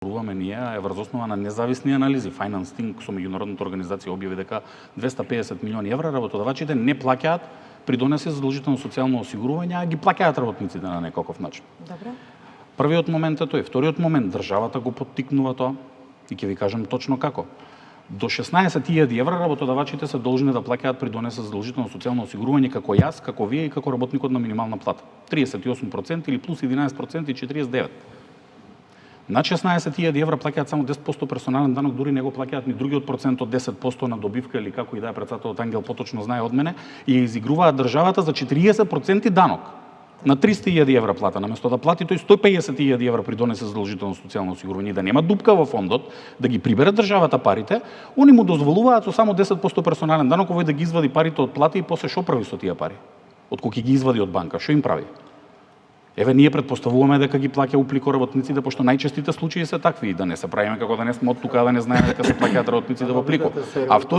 зборуваме ние е врз основа на независни анализи. Finance Think со меѓународната организација објави дека 250 милиони евра работодавачите не плаќаат придонеси за задолжително социјално осигурување, а ги плаќаат работниците на некаков начин. Добро. Првиот момент е тој. Вториот момент, државата го поттикнува тоа и ќе ви кажам точно како. До 16.000 евра работодавачите се должни да плаќаат придонес за задолжително социјално осигурување како јас, како вие и како работникот на минимална плата. 38% или плюс 11% и 49%. Над 16.000 евра плаќаат само 10% персонален данок, дури не го плаќаат ни другиот процент од 10% на добивка или како и да е, председателот Ангел поточно знае од мене, и ја изигруваат државата за 40% данок на 300.000 евра плата, наместо да плати тој 150.000 евра придонесе за задолжително социјално осигурување и да нема дупка во фондот, да ги прибере државата парите, они му дозволуваат со само 10% персонален данок овој да ги извади парите од плати и после шо прави со тие пари? Од кога ги извади од банка, шо им прави? Еве, ние претпоставуваме дека ги плаќа уплико работниците, пошто најчестите случаи се такви, и да не се правиме како да не сме од тука, да не знаеме дека се плаќаат работниците во плико. А вториот